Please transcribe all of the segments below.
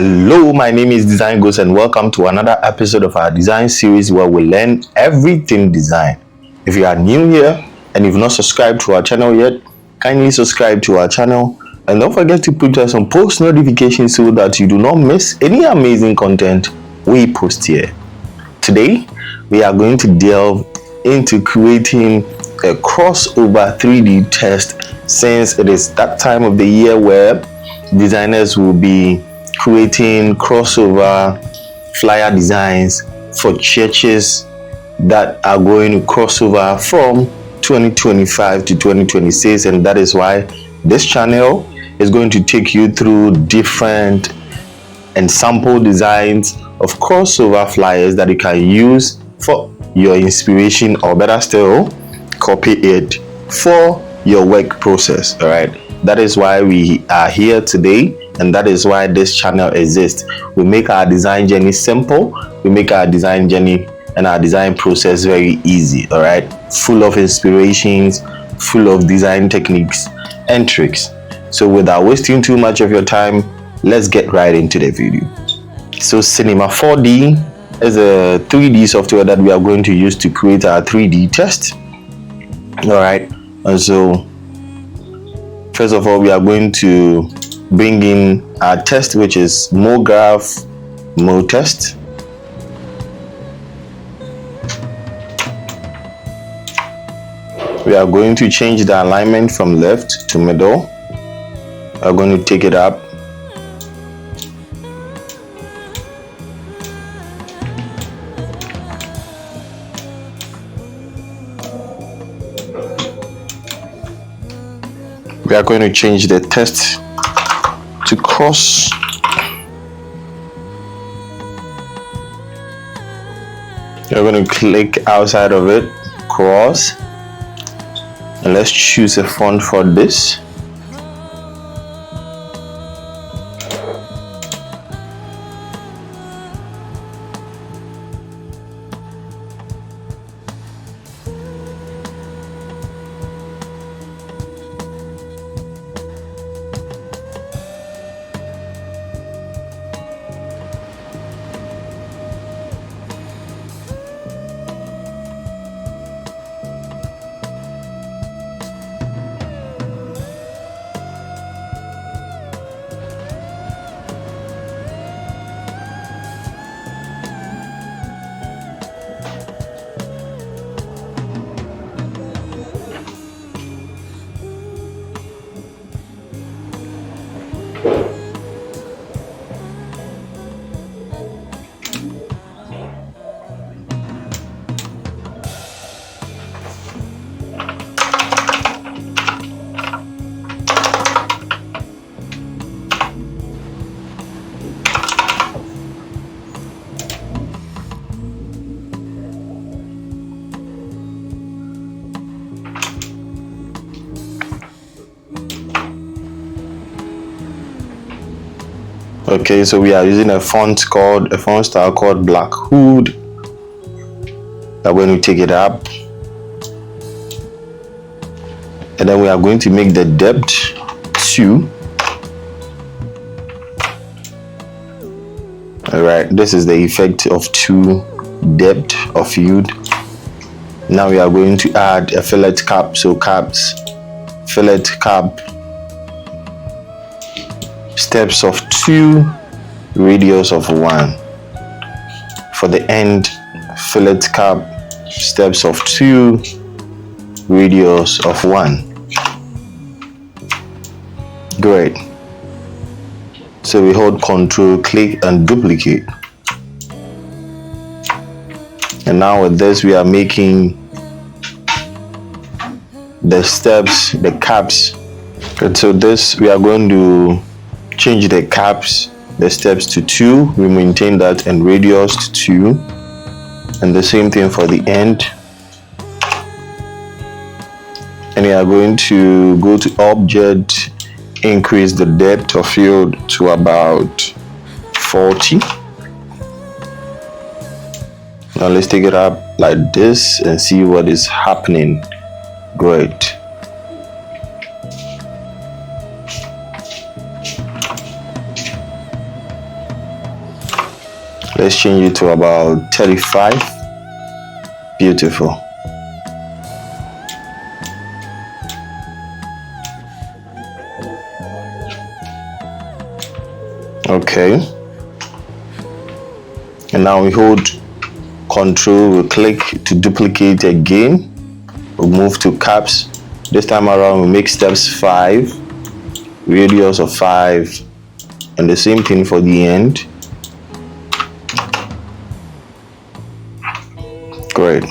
Hello, my name is Design Ghost and welcome to another episode of our design series where we learn everything design. If you are new here and you've not subscribed to our channel yet, kindly subscribe to our channel and don't forget to put us on post notifications so that you do not miss any amazing content we post here. Today, we are going to delve into creating a crossover 3D test since it is that time of the year where designers will be creating crossover flyer designs for churches that are going to crossover from 2025 to 2026, and that is why this channel is going to take you through different and sample designs of crossover flyers that you can use for your inspiration, or better still, copy it for your work process. All right, that is why we are here today, and that is why this channel exists. We make our design journey simple, we make our design journey and our design process very easy. All right, full of inspirations, full of design techniques and tricks. So without wasting too much of your time, let's get right into the video. So Cinema 4D is a 3D software that we are going to use to create our 3D test. All right, and so first of all, we are going to bring in our test, which is MoGraph MoTest. We are going to change the alignment from left to middle. We are going to take it up. We are going to change the test to cross. You're going to click outside of it, cross, and let's choose a font for this. Okay, so we are using a font style called Black Hood. We're going to take it up, and then we are going to make the depth 2. All right, this is the effect of 2 depth of field. Now we are going to add a fillet cap. So caps, fillet cap, steps of 2, radius of 1. For the end, fillet cap, steps of 2, radius of 1. Great. So we hold Control, click and duplicate. And now with this, we are making the steps, the caps. And so this, we are going to change the caps, the steps to 2. We maintain that, and radius to 2. And the same thing for the end. And we are going to go to Object, increase the depth of field to about 40. Now let's take it up like this and see what is happening. Great. Let's change it to about 35. Beautiful. Okay, and now we hold Control, we click to duplicate again. We'll move to caps. This time around we make steps 5, radius of 5, and the same thing for the end. Great.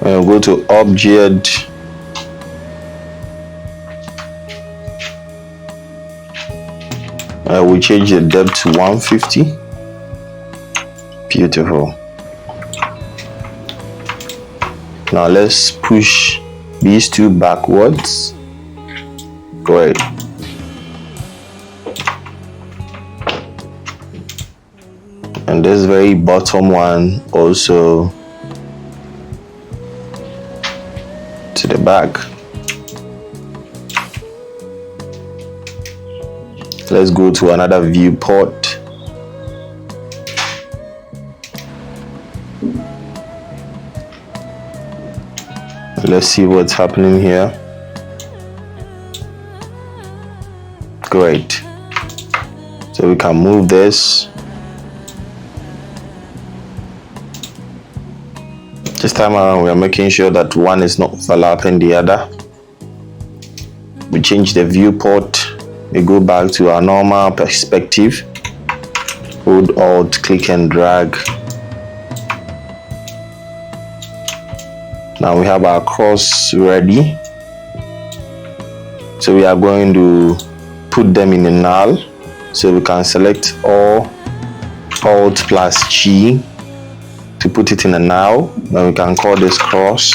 We'll go to object, we change the depth to 150. Beautiful. Now let's push these two backwards. Great. And this very bottom one also to the back. Let's go to another viewport. Let's see what's happening here. Great. So we can move this. This time around we are making sure that one is not overlapping the other. We change the viewport. We go back to our normal perspective. Hold Alt, click and drag. Now we have our cross ready. So we are going to put them in a null. So we can select all, Alt plus G to put it in a null. Then we can call this cross.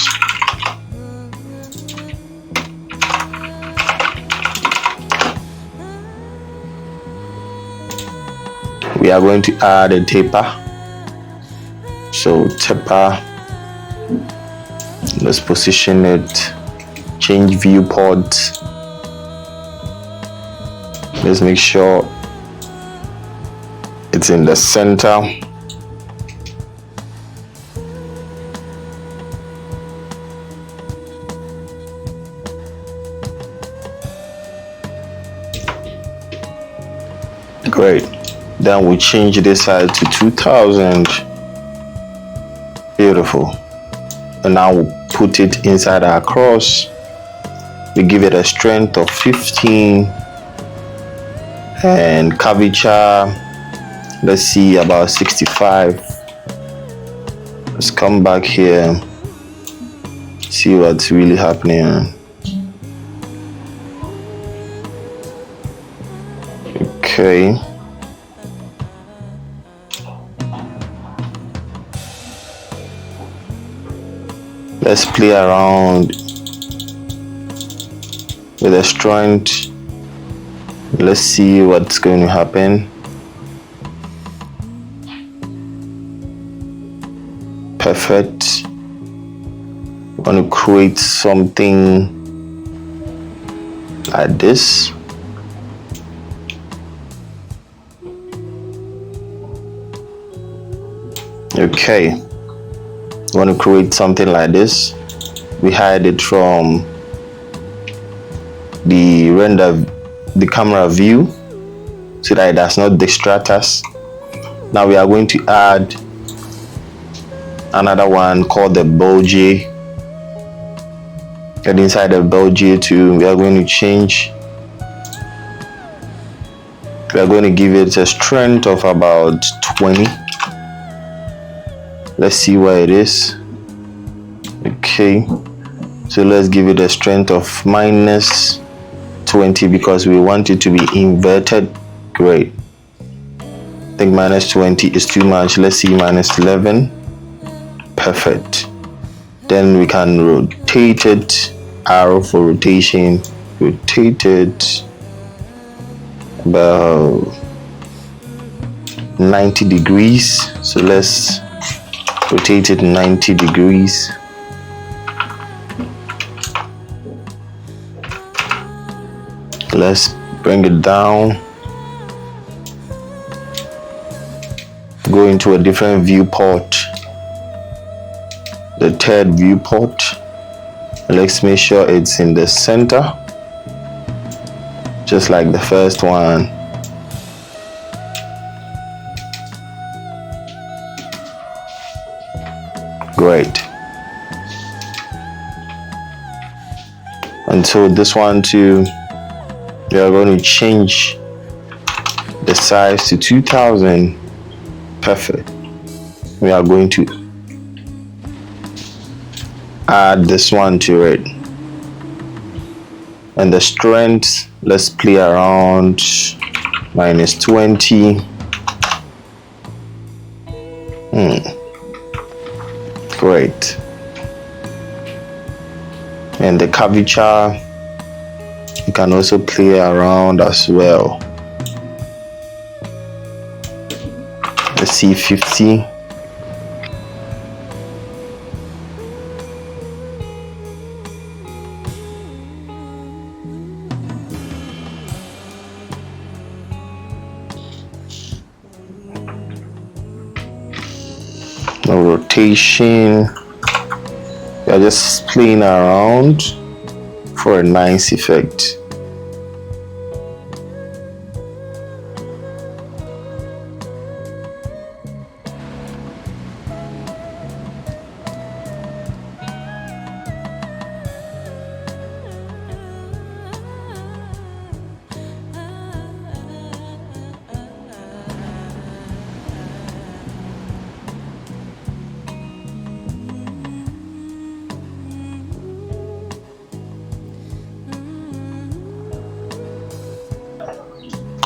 We are going to add a taper. So taper, let's position it, change viewport. Let's make sure it's in the center. Great. Then we change this side to 2000. Beautiful. And now we'll put it inside our cross. We give it a strength of 15 and curvature, let's see, about 65. Let's come back here, see what's really happening. Okay. Let's play around with the strength. Let's see what's going to happen. Perfect. I want to create something like this. Okay. I want to create something like this. We hide it from the camera view so that it does not distract us. Now we are going to add another one called the bulge. And inside the bulge too, we are going to change. We are going to give it a strength of about 20. Let's see where it is. Okay, so let's give it a strength of minus 20 because we want it to be inverted. Great. I think minus 20 is too much. Let's see, minus 11. Perfect. Then we can rotate it. Arrow for rotation. Rotate it about 90 degrees. So let's rotate it 90 degrees. Let's bring it down. go into a different viewport, the third viewport. Let's make sure it's in the center, just like the first one. Great. And so this one too, we are going to change the size to 2000. Perfect. We are going to add this one to it, and the strength, let's play around -20. Great. And the curvature, you can also play around as well. Let's see, 50. No rotation. We are just playing around for a nice effect.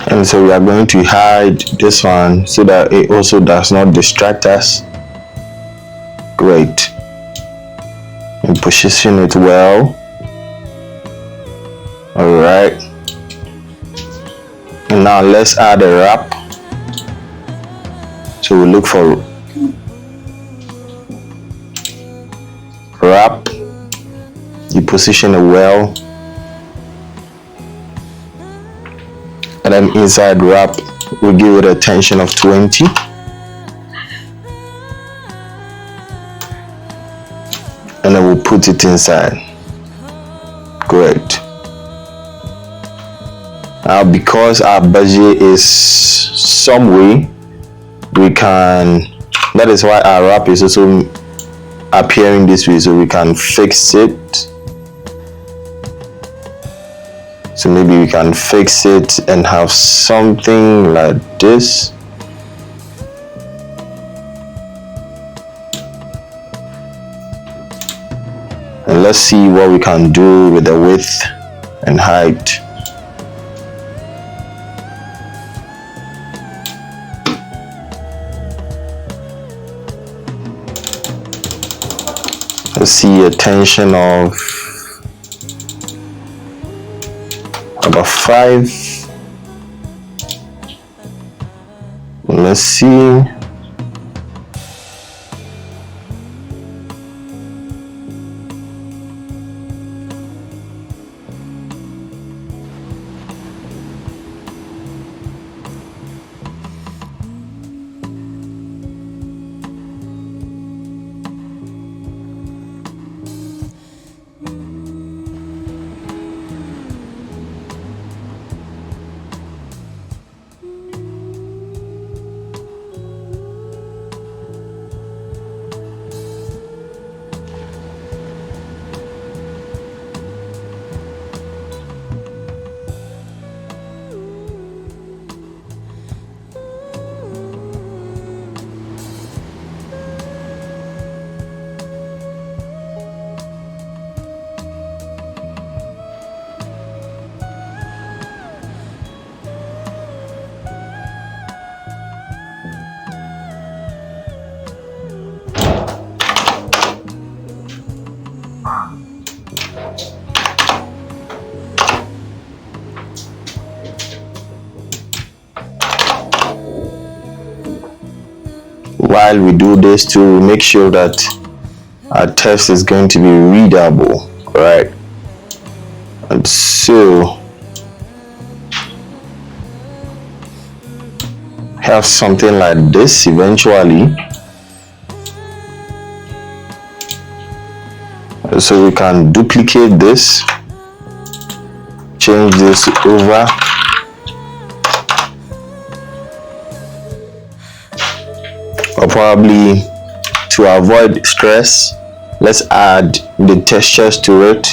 And so we are going to hide this one so that it also does not distract us. Great. And position it well. All right. And now let's add a wrap. So we look for wrap. You position it well. And then inside wrap, we'll give it a tension of 20. And then we'll put it inside. Great. Now, because our budget is some way, we can, that is why our wrap is also appearing this way, so we can fix it. So maybe we can fix it and have something like this. And let's see what we can do with the width and height. Let's see a tension of about 5. Let's see. While we do this, to make sure that our text is going to be readable, right? And so have something like this eventually. So we can duplicate this, change this over, or probably to avoid stress, let's add the textures to it.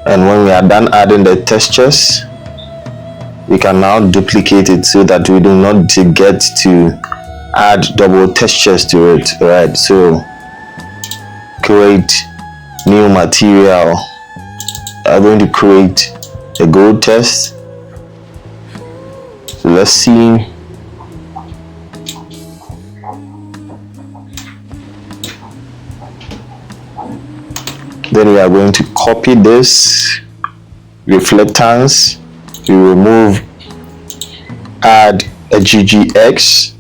And when we are done adding the textures, we can now duplicate it so that we do not get to add double textures to it. Right, so create new material. I'm going to create a gold test. So let's see. Then we are going to copy this reflectance. We remove, add a ggx,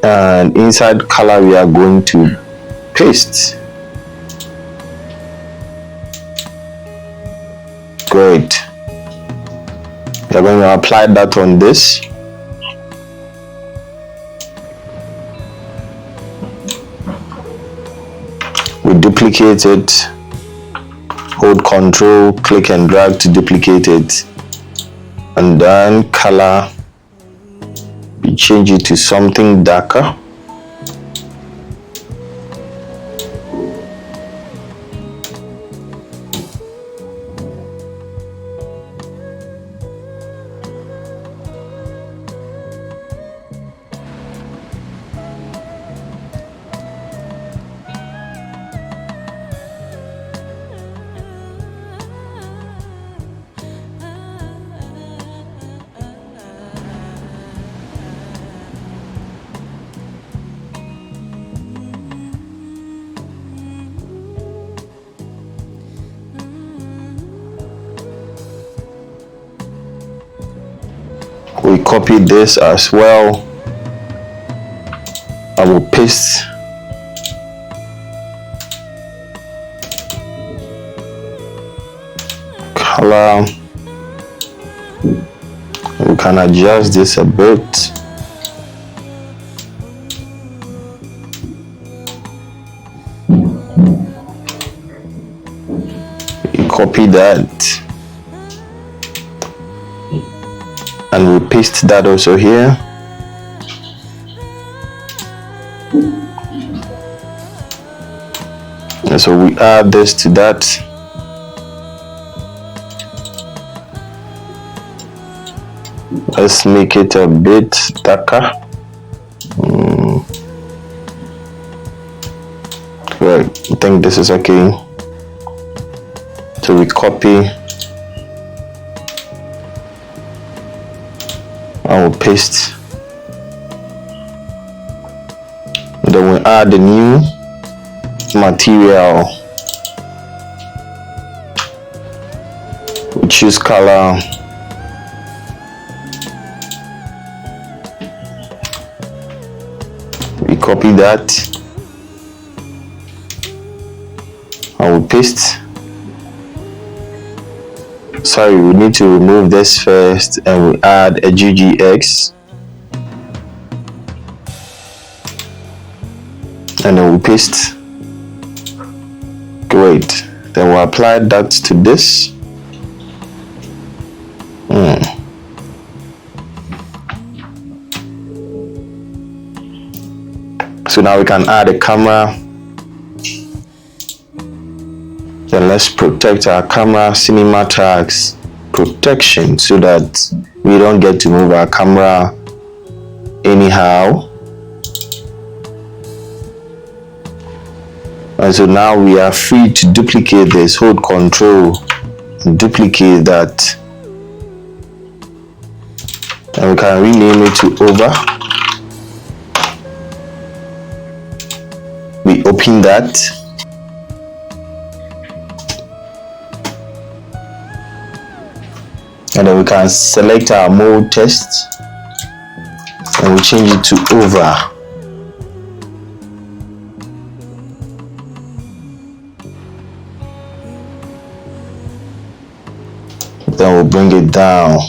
and inside color we are going to paste. Great. We are going to apply that on this. We duplicate it, hold Control, click and drag to duplicate it, and then color, we change it to something darker. We copy this as well. I will paste color. We can adjust this a bit. We copy that and we paste that also here. And so we add this to that. Let's make it a bit darker. Right, I think this is okay. So we copy and we'll paste. And then we add the new material. We choose color. We copy that and we paste. Sorry, we need to remove this first and we add a ggx and then we paste. Great. Then we'll apply that to this. So now we can add a camera. Then let's protect our camera, cinema tracks protection, so that we don't get to move our camera anyhow. And so now we are free to duplicate this. Hold Control and duplicate that, and we can rename it to over. We open that. And then we can select our mode test and we change it to over. Then we'll bring it down.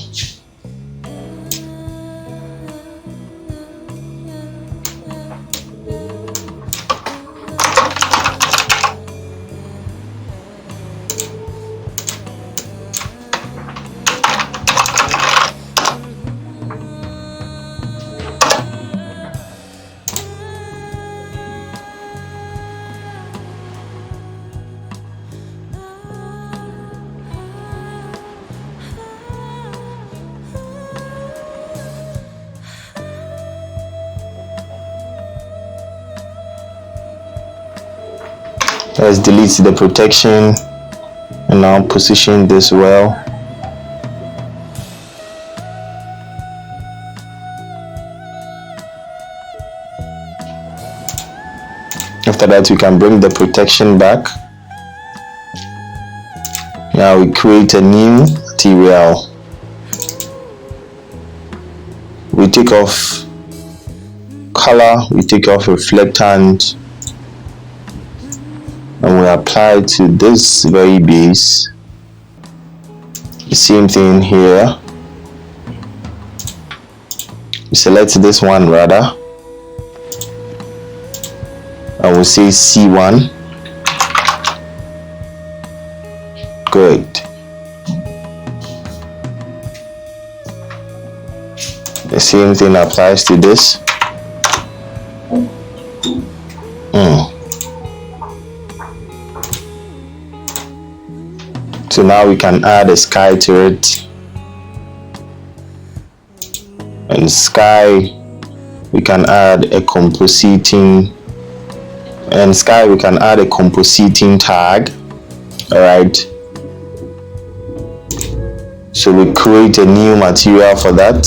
Let's delete the protection and now position this well. After that, we can bring the protection back. Now we create a new material. We take off color, we take off reflectant, and we apply to this very base. The same thing here. We select this one rather, and we say C1. Great. The same thing applies to this. So now we can add a sky to it. And sky, we can add a compositing. And sky, we can add a compositing tag. Alright. So we create a new material for that.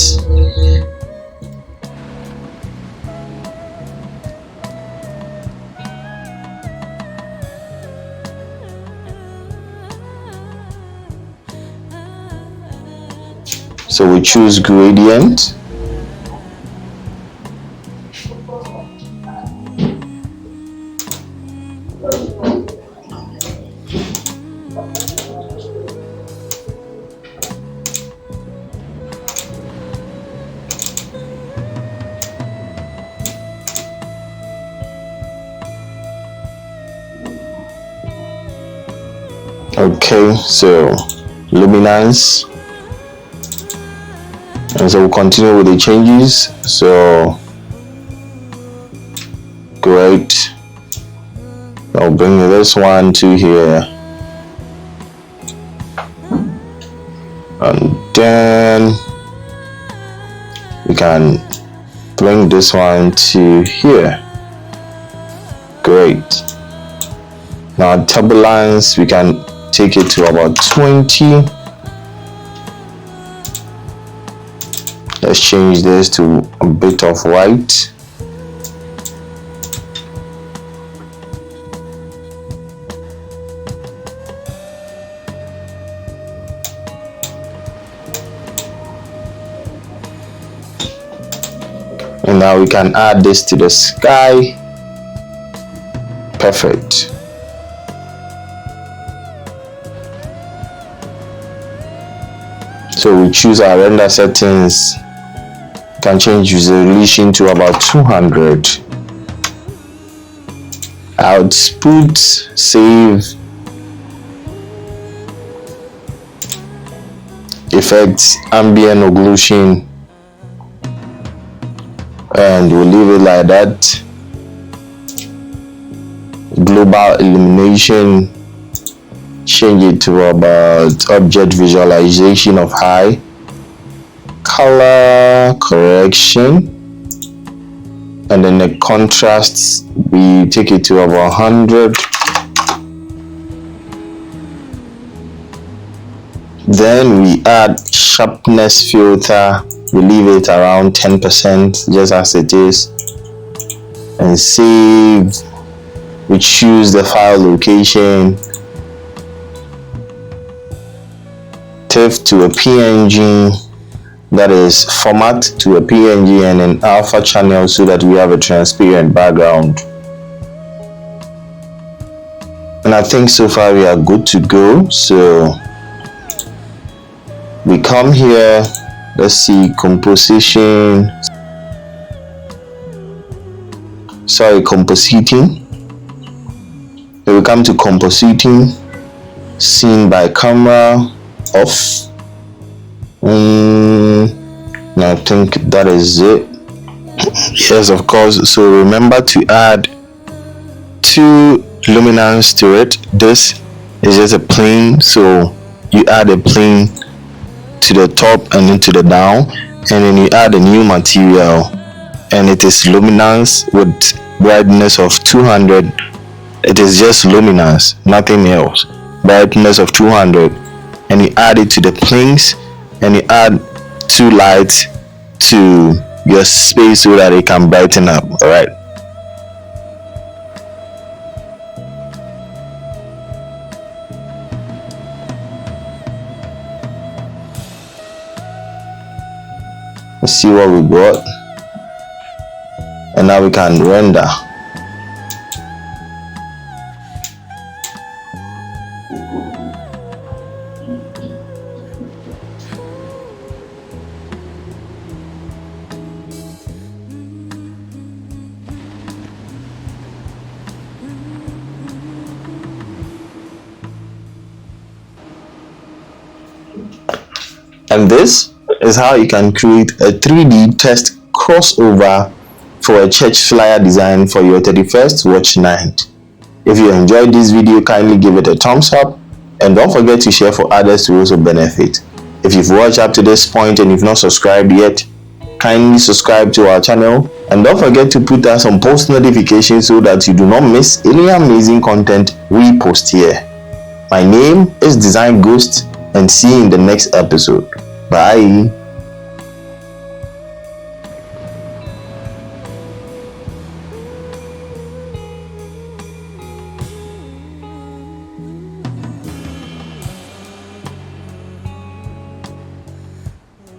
So we choose gradient. Okay, so luminance. And so we'll continue with the changes. So great. I'll bring this one to here, and then we can bring this one to here. Great. Now turbulence, we can take it to about 20. Let's change this to a bit of white. And now we can add this to the sky. Perfect. So we choose our render settings. Can change resolution to about 200. Output, save, effects, ambient occlusion, and we'll leave it like that. Global illumination, change it to about object visualization of high. Color correction, and then the contrasts, we take it to about 100. Then we add sharpness filter, we leave it around 10% just as it is, and save. We choose the file location, TIFF to a PNG, that is format to a PNG, and an alpha channel so that we have a transparent background. And I think so far we are good to go. So we come here, let's see, compositing, then we come to compositing, seen by camera, off. I think that is it. Yes, of course. So remember to add 2 luminance to it. This is just a plane, so you add a plane to the top and then to the down, and then you add a new material, and it is luminance with brightness of 200 It is just luminance, nothing else. Brightness of 200, and you add it to the planes, and you add 2 lights to your space so that it can brighten up. All right. Let's see what we got, and now we can render. And this is how you can create a 3D test crossover for a church flyer design for your 31st watch night. If you enjoyed this video, kindly give it a thumbs up, and don't forget to share for others to also benefit. If you've watched up to this point and you've not subscribed yet, kindly subscribe to our channel, and don't forget to put us on post notifications so that you do not miss any amazing content we post here. My name is Design Ghost, and see you in the next episode. Bye.